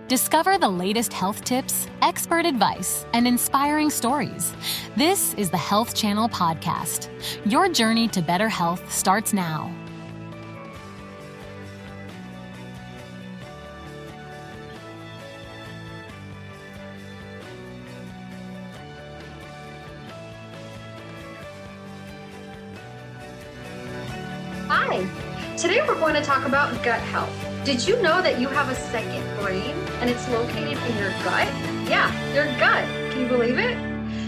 Discover the latest health tips, expert advice, and inspiring stories. This is the Health Channel Podcast. Your journey to better health starts now. Hi, today we're going to talk about gut health. Did you know that you have a second brain and it's located in your gut? Yeah, your gut. Can you believe it?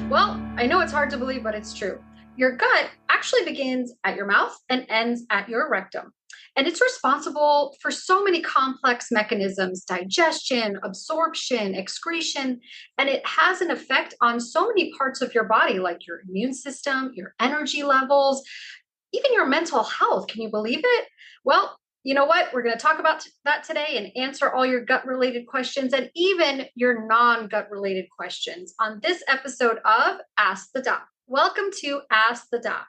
Well, I know it's hard to believe, but it's true. Your gut actually begins at your mouth and ends at your rectum. And it's responsible for so many complex mechanisms: digestion, absorption, excretion, and it has an effect on so many parts of your body, like your immune system, your energy levels, even your mental health. Can you believe it? Well, you know what? We're going to talk about that today and answer all your gut related questions and even your non-gut related questions on this episode of Ask the Doc. Welcome to Ask the Doc,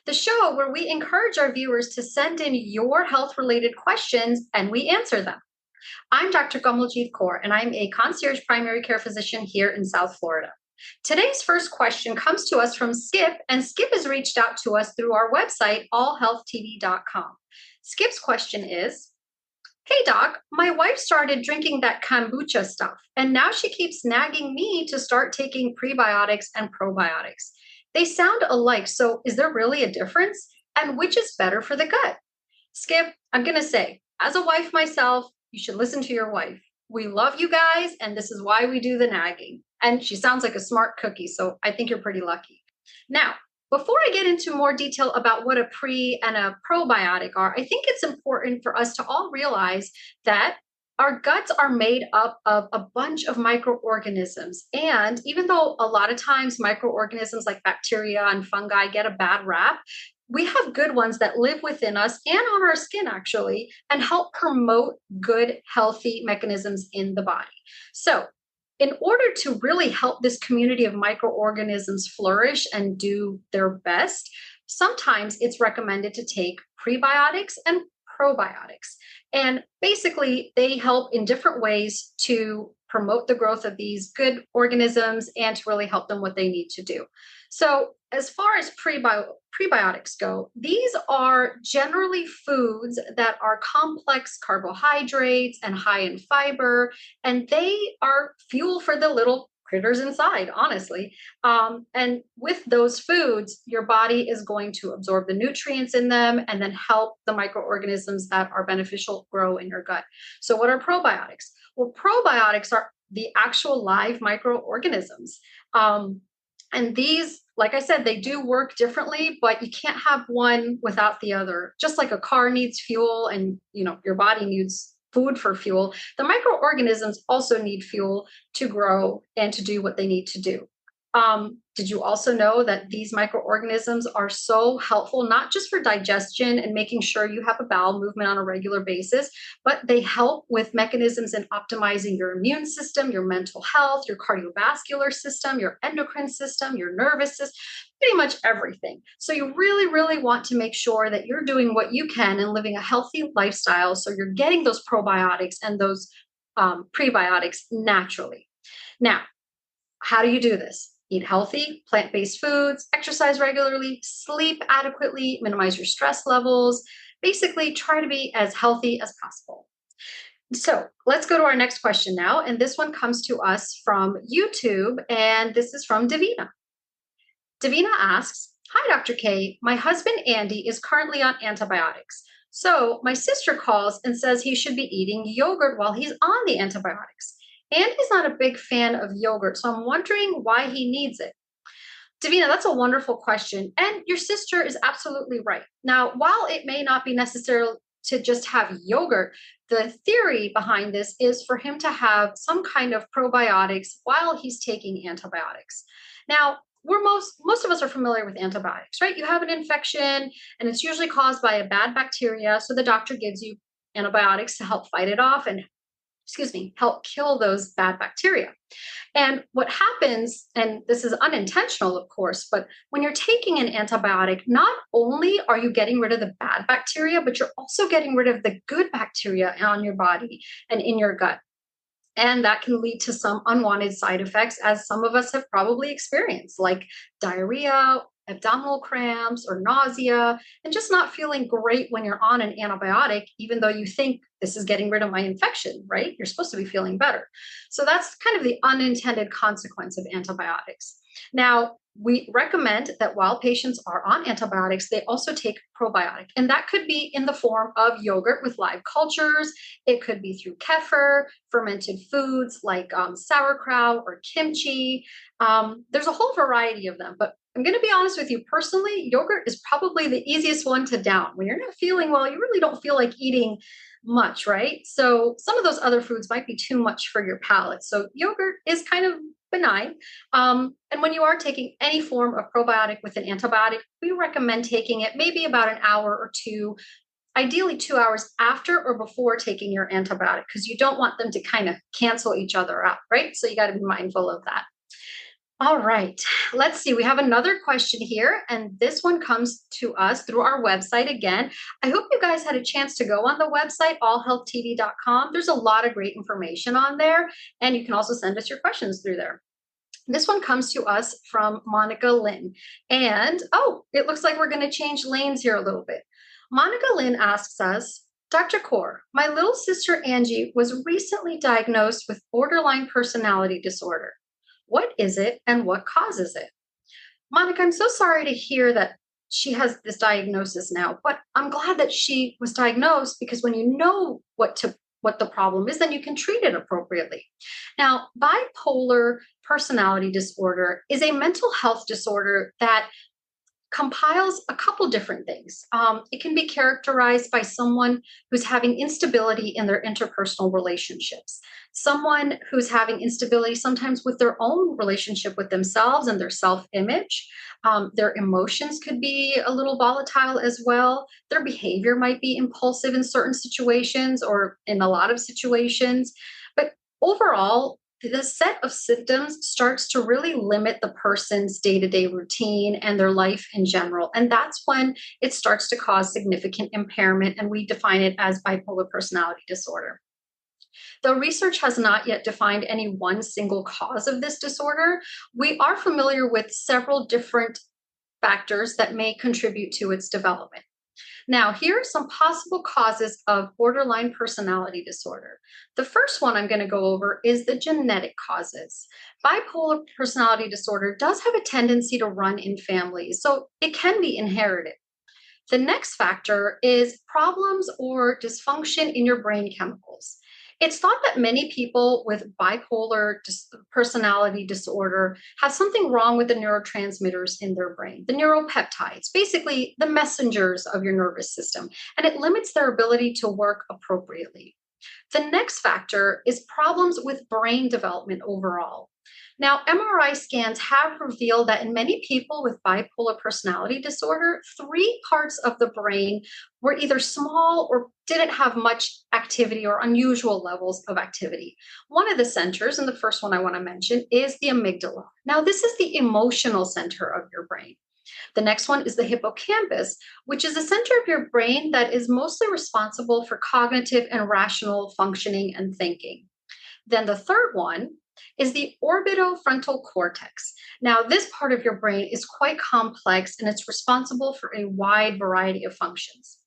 the show where we encourage our viewers to send in your health related questions and we answer them. I'm Dr. Kamaljit Kaur, and I'm a concierge primary care physician here in South Florida. Today's first question comes to us from Skip, and Skip has reached out to us through our website, allhealthtv.com. Skip's question is, "Hey doc, my wife started drinking that kombucha stuff, and now she keeps nagging me to start taking prebiotics and probiotics. They sound alike, so is there really a difference? And which is better for the gut?" Skip, I'm going to say, as a wife myself, you should listen to your wife. We love you guys, and this is why we do the nagging. And she sounds like a smart cookie, so I think you're pretty lucky. Now, before I get into more detail about what a pre and a probiotic are, I think it's important for us to all realize that our guts are made up of a bunch of microorganisms. And even though a lot of times microorganisms like bacteria and fungi get a bad rap, we have good ones that live within us and on our skin, actually, and help promote good, healthy mechanisms in the body. So, in order to really help this community of microorganisms flourish and do their best, sometimes it's recommended to take prebiotics and probiotics. And basically, they help in different ways to promote the growth of these good organisms and to really help them what they need to do. So, as far as prebiotics go, these are generally foods that are complex carbohydrates and high in fiber, and they are fuel for the little critters inside, honestly. And with those foods, your body is going to absorb the nutrients in them and then help the microorganisms that are beneficial grow in your gut. So, what are probiotics? Well, probiotics are the actual live microorganisms. And these, like I said, they do work differently, but you can't have one without the other. Just like a car needs fuel and, your body needs food for fuel, the microorganisms also need fuel to grow and to do what they need to do. Did you also know that these microorganisms are so helpful, not just for digestion and making sure you have a bowel movement on a regular basis, but they help with mechanisms in optimizing your immune system, your mental health, your cardiovascular system, your endocrine system, your nervous system, pretty much everything. So you really, really want to make sure that you're doing what you can and living a healthy lifestyle so you're getting those probiotics and those prebiotics naturally. Now, how do you do this? Eat healthy, plant-based foods, exercise regularly, sleep adequately, minimize your stress levels. Basically, try to be as healthy as possible. So let's go to our next question now. And this one comes to us from YouTube, and this is from Davina. Davina asks, "Hi, Dr. K. My husband, Andy, is currently on antibiotics. So my sister calls and says he should be eating yogurt while he's on the antibiotics. And he's not a big fan of yogurt, so I'm wondering why he needs it." Davina, that's a wonderful question. And your sister is absolutely right. Now, while it may not be necessary to just have yogurt, the theory behind this is for him to have some kind of probiotics while he's taking antibiotics. Now, most of us are familiar with antibiotics, right? You have an infection and it's usually caused by a bad bacteria. So the doctor gives you antibiotics to help fight it off and help kill those bad bacteria. And what happens, and this is unintentional, of course, but when you're taking an antibiotic, not only are you getting rid of the bad bacteria, but you're also getting rid of the good bacteria on your body and in your gut. And that can lead to some unwanted side effects, as some of us have probably experienced, like diarrhea, abdominal cramps, or nausea, and just not feeling great when you're on an antibiotic, even though you think this is getting rid of my infection, right? You're supposed to be feeling better. So that's kind of the unintended consequence of antibiotics. Now, we recommend that while patients are on antibiotics, they also take probiotic. And that could be in the form of yogurt with live cultures. It could be through kefir, fermented foods like sauerkraut or kimchi. There's a whole variety of them, but I'm going to be honest with you personally, yogurt is probably the easiest one to down. When you're not feeling well, you really don't feel like eating much, right? So some of those other foods might be too much for your palate. So yogurt is kind of benign. And when you are taking any form of probiotic with an antibiotic, we recommend taking it maybe about an hour or two, ideally 2 hours after or before taking your antibiotic, because you don't want them to kind of cancel each other out, right? So you got to be mindful of that. All right, let's see. We have another question here, and this one comes to us through our website again. I hope you guys had a chance to go on the website, allhealthtv.com. There's a lot of great information on there, and you can also send us your questions through there. This one comes to us from Monica Lynn. And, it looks like we're going to change lanes here a little bit. Monica Lynn asks us, Dr. Kaur, my little sister Angie was recently diagnosed with borderline personality disorder. What is it and what causes it? Monica, I'm so sorry to hear that she has this diagnosis now, but I'm glad that she was diagnosed, because when you know what the problem is, then you can treat it appropriately. Now, bipolar personality disorder is a mental health disorder that compiles a couple different things. It can be characterized by someone who's having instability in their interpersonal relationships, someone who's having instability sometimes with their own relationship with themselves and their self-image. Their emotions could be a little volatile as well. Their behavior might be impulsive in certain situations or in a lot of situations. But overall, the set of symptoms starts to really limit the person's day-to-day routine and their life in general. And that's when it starts to cause significant impairment, and we define it as bipolar personality disorder. Though research has not yet defined any one single cause of this disorder, we are familiar with several different factors that may contribute to its development. Now, here are some possible causes of borderline personality disorder. The first one I'm going to go over is the genetic causes. Bipolar personality disorder does have a tendency to run in families, so it can be inherited. The next factor is problems or dysfunction in your brain chemicals. It's thought that many people with bipolar personality disorder have something wrong with the neurotransmitters in their brain, the neuropeptides, basically the messengers of your nervous system, and it limits their ability to work appropriately. The next factor is problems with brain development overall. Now, MRI scans have revealed that in many people with bipolar personality disorder, 3 parts of the brain were either small or didn't have much activity or unusual levels of activity. One of the centers, and the first one I want to mention, is the amygdala. Now, this is the emotional center of your brain. The next one is the hippocampus, which is a center of your brain that is mostly responsible for cognitive and rational functioning and thinking. Then the third one is the orbitofrontal cortex. Now, this part of your brain is quite complex, and it's responsible for a wide variety of functions.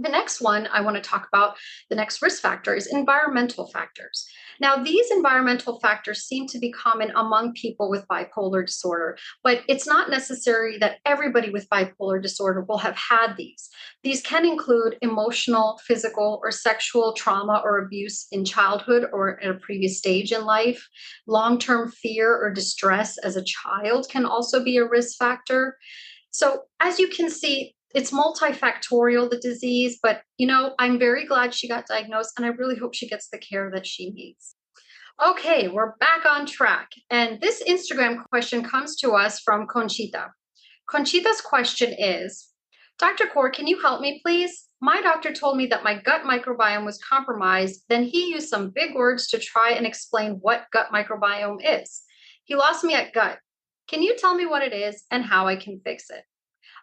The next one I want to talk about, the next risk factor, is environmental factors. Now, these environmental factors seem to be common among people with bipolar disorder, but it's not necessary that everybody with bipolar disorder will have had these. These can include emotional, physical, or sexual trauma or abuse in childhood or at a previous stage in life. Long-term fear or distress as a child can also be a risk factor. So as you can see, it's multifactorial, the disease, but I'm very glad she got diagnosed, and I really hope she gets the care that she needs. Okay, we're back on track. And this Instagram question comes to us from Conchita. Conchita's question is, Dr. Kaur, can you help me, please? My doctor told me that my gut microbiome was compromised. Then he used some big words to try and explain what gut microbiome is. He lost me at gut. Can you tell me what it is and how I can fix it?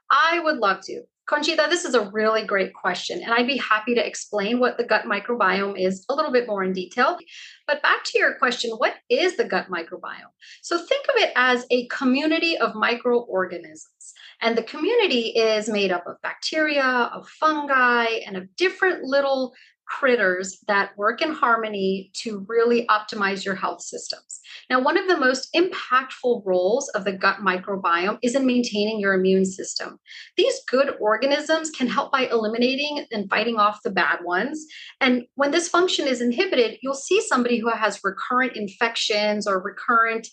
I would love to. Conchita, this is a really great question, and I'd be happy to explain what the gut microbiome is a little bit more in detail. But back to your question, what is the gut microbiome? So think of it as a community of microorganisms. And the community is made up of bacteria, of fungi, and of different little critters that work in harmony to really optimize your health systems. Now, one of the most impactful roles of the gut microbiome is in maintaining your immune system. These good organisms can help by eliminating and fighting off the bad ones. And when this function is inhibited, you'll see somebody who has recurrent infections or recurrent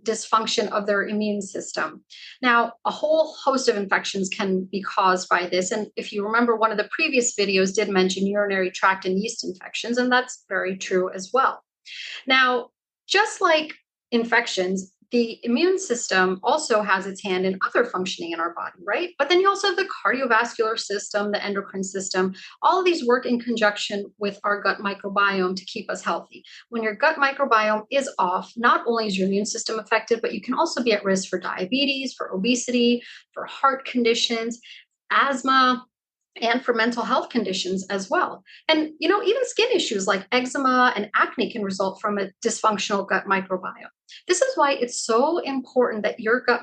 dysfunction of their immune system. Now, a whole host of infections can be caused by this. And if you remember, one of the previous videos did mention urinary tract and yeast infections, and that's very true as well. Now, just like infections, the immune system also has its hand in other functioning in our body, right? But then you also have the cardiovascular system, the endocrine system. All of these work in conjunction with our gut microbiome to keep us healthy. When your gut microbiome is off, not only is your immune system affected, but you can also be at risk for diabetes, for obesity, for heart conditions, asthma, and for mental health conditions as well. And, even skin issues like eczema and acne can result from a dysfunctional gut microbiome. This is why it's so important that your gut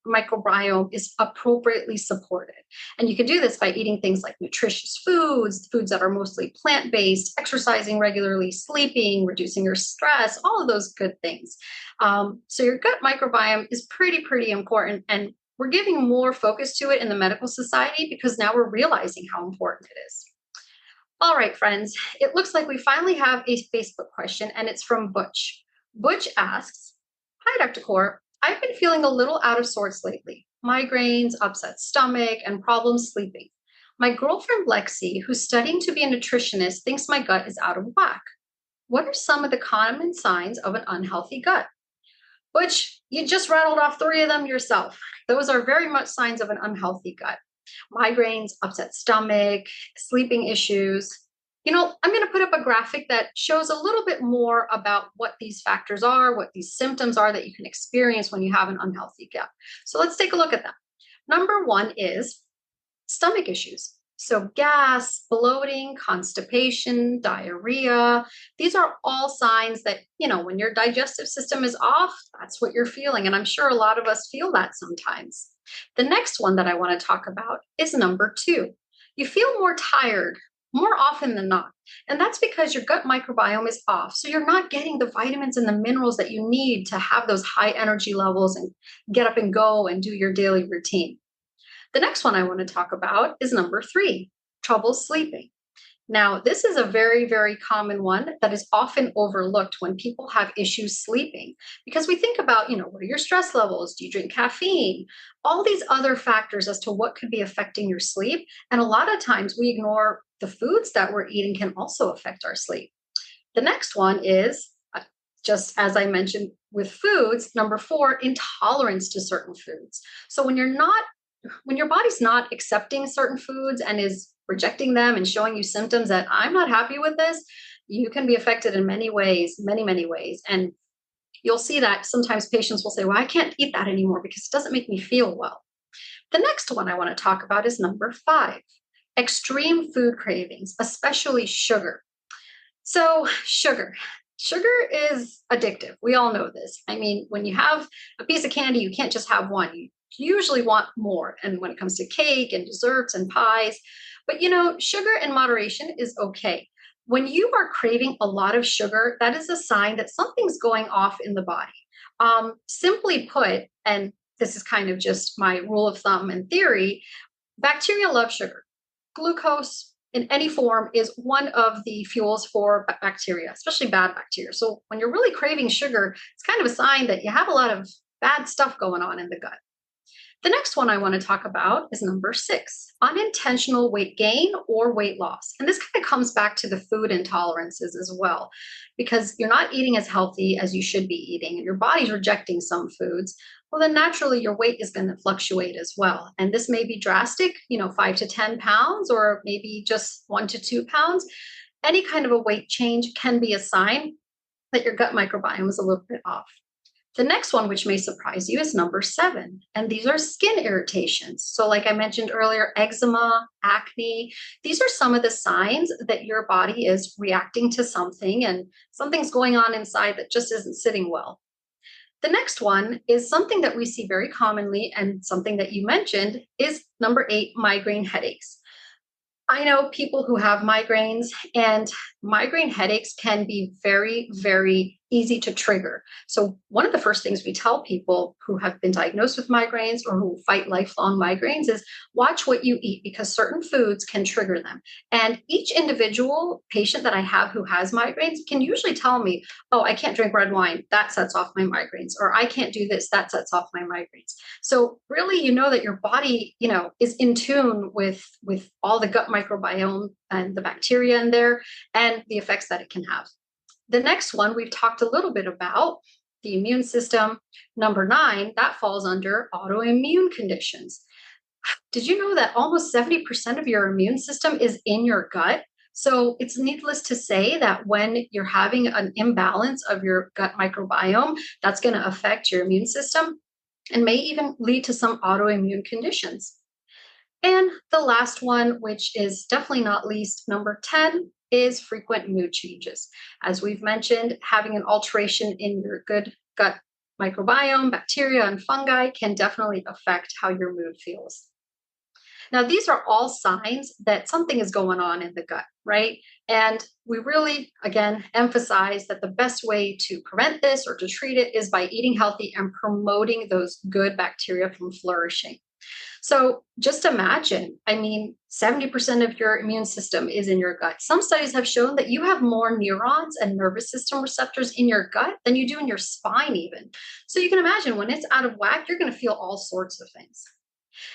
microbiome is appropriately supported. And you can do this by eating things like nutritious foods, foods that are mostly plant-based, exercising regularly, sleeping, reducing your stress, all of those good things. So your gut microbiome is pretty important. And we're giving more focus to it in the medical society because now we're realizing how important it is. All right, friends, it looks like we finally have a Facebook question, and it's from Butch. Butch asks, "Hi, Dr. Kaur. I've been feeling a little out of sorts lately. Migraines, upset stomach, and problems sleeping. My girlfriend Lexi, who's studying to be a nutritionist, thinks my gut is out of whack. What are some of the common signs of an unhealthy gut?" Butch, you just rattled off 3 of them yourself. Those are very much signs of an unhealthy gut. Migraines, upset stomach, sleeping issues. I'm going to put up a graphic that shows a little bit more about what these factors are, what these symptoms are that you can experience when you have an unhealthy gut. So let's take a look at that. Number 1 is stomach issues. So gas, bloating, constipation, diarrhea, these are all signs that, when your digestive system is off, that's what you're feeling. And I'm sure a lot of us feel that sometimes. The next one that I want to talk about is number 2. You feel more tired more often than not. And that's because your gut microbiome is off. So you're not getting the vitamins and the minerals that you need to have those high energy levels and get up and go and do your daily routine. The next one I want to talk about is number 3, trouble sleeping. Now, this is a very common one that is often overlooked when people have issues sleeping because we think about, what are your stress levels? Do you drink caffeine? All these other factors as to what could be affecting your sleep. And a lot of times we ignore the foods that we're eating can also affect our sleep. The next one is, just as I mentioned with foods, number 4, intolerance to certain foods. So when your body's not accepting certain foods and is rejecting them and showing you symptoms that I'm not happy with this, you can be affected in many ways, many ways. And you'll see that sometimes patients will say, well, I can't eat that anymore because it doesn't make me feel well. The next one I want to talk about is number 5, extreme food cravings, especially sugar. So sugar is addictive. We all know this. I mean, when you have a piece of candy, you can't just have one. You usually want more. And when it comes to cake and desserts and pies, but sugar in moderation is okay. When you are craving a lot of sugar, that is a sign that something's going off in the body. Simply put, and this is kind of just my rule of thumb and theory, bacteria love sugar. Glucose in any form is one of the fuels for bacteria, especially bad bacteria. So when you're really craving sugar, it's kind of a sign that you have a lot of bad stuff going on in the gut. The next one I want to talk about is number 6, unintentional weight gain or weight loss. And this kind of comes back to the food intolerances as well, because you're not eating as healthy as you should be eating, and your body's rejecting some foods. Well, then naturally your weight is going to fluctuate as well. And this may be drastic, 5 to 10 pounds, or maybe just 1 to 2 pounds. Any kind of a weight change can be a sign that your gut microbiome is a little bit off. The next one, which may surprise you, is number 7, and these are skin irritations. So like I mentioned earlier, eczema, acne, these are some of the signs that your body is reacting to something and something's going on inside that just isn't sitting well. The next one is something that we see very commonly and something that you mentioned is number 8, migraine headaches. I know people who have migraines, and migraine headaches can be very, very easy to trigger. So, one of the first things we tell people who have been diagnosed with migraines or who fight lifelong migraines is watch what you eat because certain foods can trigger them. And each individual patient that I have who has migraines can usually tell me, oh, I can't drink red wine. That sets off my migraines. Or I can't do this. That sets off my migraines. So really, you know that your body, is in tune with all the gut microbiome and the bacteria in there and the effects that it can have. The next one we've talked a little bit about, the immune system. Number 9, that falls under autoimmune conditions. Did you know that almost 70% of your immune system is in your gut? So it's needless to say that when you're having an imbalance of your gut microbiome, that's going to affect your immune system and may even lead to some autoimmune conditions. And the last one, which is definitely not least, number 10, is frequent mood changes. As we've mentioned, having an alteration in your good gut microbiome, bacteria, and fungi can definitely affect how your mood feels. Now, these are all signs that something is going on in the gut, right? And we really, again, emphasize that the best way to prevent this or to treat it is by eating healthy and promoting those good bacteria from flourishing. So just imagine, 70% of your immune system is in your gut. Some studies have shown that you have more neurons and nervous system receptors in your gut than you do in your spine, even. So you can imagine when it's out of whack, you're going to feel all sorts of things.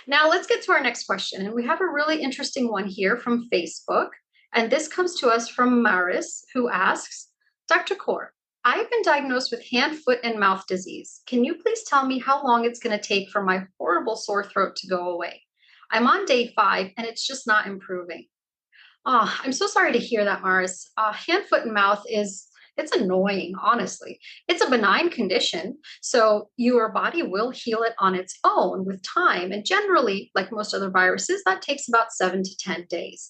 Now let's get to our next question. And we have a really interesting one here from Facebook. And this comes to us from Maris, who asks, Dr. Kaur, I've been diagnosed with hand, foot, and mouth disease. Can you please tell me how long it's going to take for my horrible sore throat to go away? I'm on day 5 and it's just not improving. I'm so sorry to hear that, Maris. Hand, foot, and mouth it's annoying, honestly. It's a benign condition, so your body will heal it on its own with time. And generally, like most other viruses, that takes about 7 to 10 days.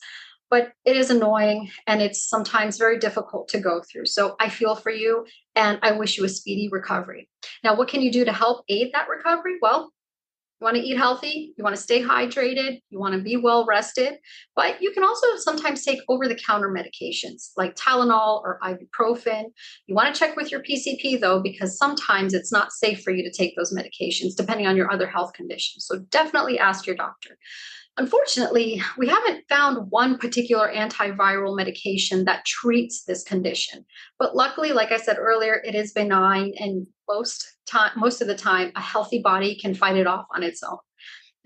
But it is annoying and it's sometimes very difficult to go through. So I feel for you and I wish you a speedy recovery. Now, what can you do to help aid that recovery? Well, you want to eat healthy, you want to stay hydrated, you want to be well rested, but you can also sometimes take over the counter medications like Tylenol or ibuprofen. You want to check with your PCP though, because sometimes it's not safe for you to take those medications depending on your other health conditions. So definitely ask your doctor. Unfortunately, we haven't found one particular antiviral medication that treats this condition. But luckily, like I said earlier, it is benign and most of the time, a healthy body can fight it off on its own.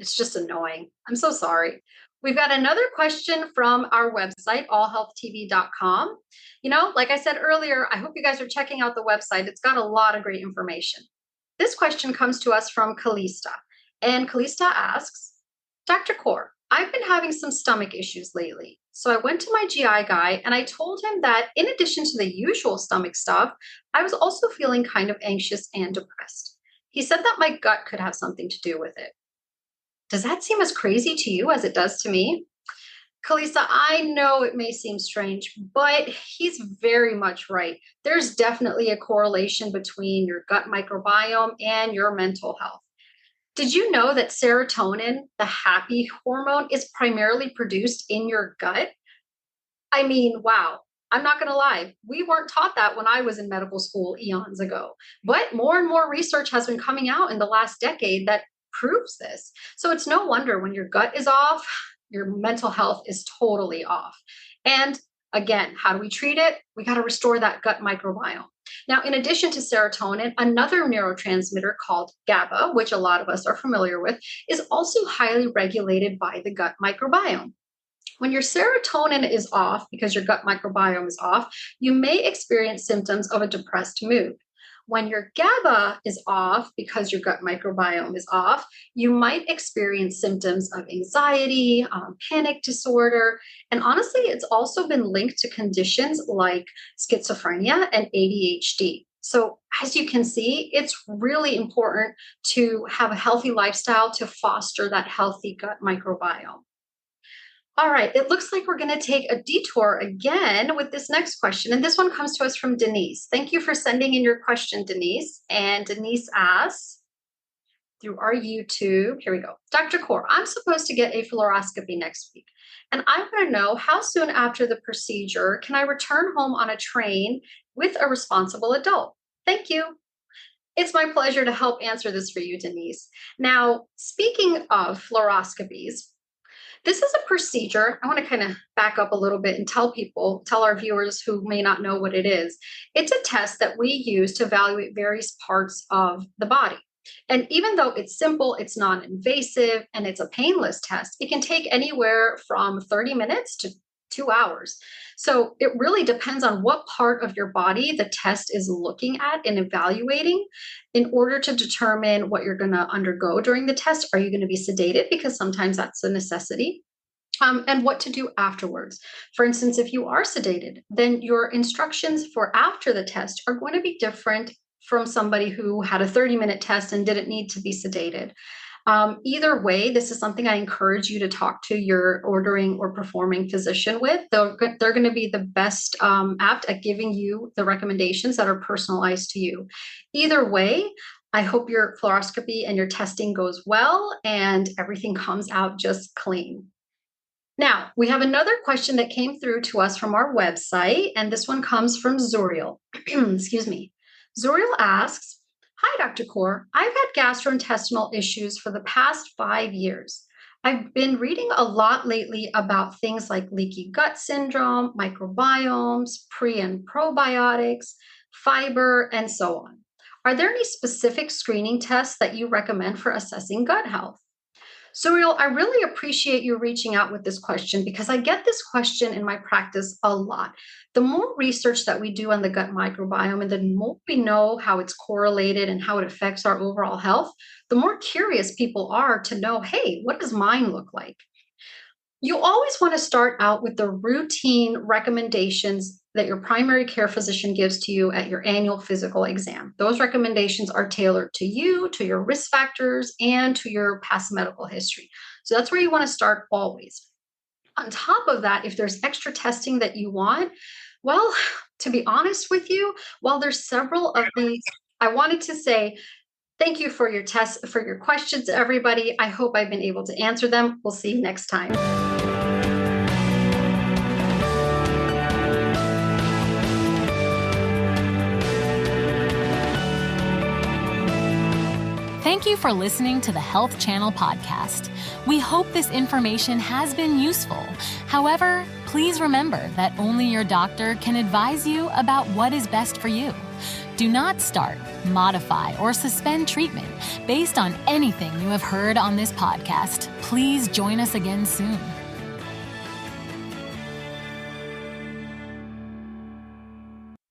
It's just annoying. I'm so sorry. We've got another question from our website, allhealthtv.com. Like I said earlier, I hope you guys are checking out the website. It's got a lot of great information. This question comes to us from Kalista. And Kalista asks, Dr. Kaur, I've been having some stomach issues lately. So I went to my GI guy and I told him that in addition to the usual stomach stuff, I was also feeling kind of anxious and depressed. He said that my gut could have something to do with it. Does that seem as crazy to you as it does to me? Kalisa, I know it may seem strange, but he's very much right. There's definitely a correlation between your gut microbiome and your mental health. Did you know that serotonin, the happy hormone, is primarily produced in your gut? Wow. I'm not going to lie. We weren't taught that when I was in medical school eons ago. But more and more research has been coming out in the last decade that proves this. So it's no wonder when your gut is off, your mental health is totally off. And again, how do we treat it? We got to restore that gut microbiome. Now, in addition to serotonin, another neurotransmitter called GABA, which a lot of us are familiar with, is also highly regulated by the gut microbiome. When your serotonin is off, because your gut microbiome is off, you may experience symptoms of a depressed mood. When your GABA is off, because your gut microbiome is off, you might experience symptoms of anxiety, panic disorder, and honestly, it's also been linked to conditions like schizophrenia and ADHD. So as you can see, it's really important to have a healthy lifestyle to foster that healthy gut microbiome. All right, it looks like we're going to take a detour again with this next question. And this one comes to us from Denise. Thank you for sending in your question, Denise. And Denise asks, through our YouTube, here we go. Dr. Kaur, I'm supposed to get a fluoroscopy next week. And I want to know, how soon after the procedure can I return home on a train with a responsible adult? Thank you. It's my pleasure to help answer this for you, Denise. Now, speaking of fluoroscopies, this is a procedure. I want to kind of back up a little bit and tell our viewers who may not know what it is. It's a test that we use to evaluate various parts of the body. And even though it's simple, it's non-invasive, and it's a painless test, it can take anywhere from 30 minutes to 2 hours. So it really depends on what part of your body the test is looking at and evaluating in order to determine what you're going to undergo during the test. Are you going to be sedated? Because sometimes that's a necessity. And what to do afterwards. For instance, if you are sedated, then your instructions for after the test are going to be different from somebody who had a 30-minute test and didn't need to be sedated. Either way, this is something I encourage you to talk to your ordering or performing physician with. They're going to be the best apt at giving you the recommendations that are personalized to you. Either way, I hope your fluoroscopy and your testing goes well and everything comes out just clean. Now, we have another question that came through to us from our website, and this one comes from Zuriel. Excuse me. Zuriel asks, hi, Dr. Kaur. I've had gastrointestinal issues for the past 5 years. I've been reading a lot lately about things like leaky gut syndrome, microbiomes, pre and probiotics, fiber, and so on. Are there any specific screening tests that you recommend for assessing gut health? Zuriel, I really appreciate you reaching out with this question because I get this question in my practice a lot. The more research that we do on the gut microbiome and the more we know how it's correlated and how it affects our overall health, the more curious people are to know, hey, what does mine look like? You always want to start out with the routine recommendations that your primary care physician gives to you at your annual physical exam. Those recommendations are tailored to you, to your risk factors, and to your past medical history. So that's where you want to start always. On top of that, if there's extra testing that you want, well, to be honest with you, while there's several of these, I wanted to say, thank you for your questions, everybody. I hope I've been able to answer them. We'll see you next time. Thank you for listening to the Health Channel podcast. We hope this information has been useful. However, please remember that only your doctor can advise you about what is best for you. Do not start, modify, or suspend treatment based on anything you have heard on this podcast. Please join us again soon.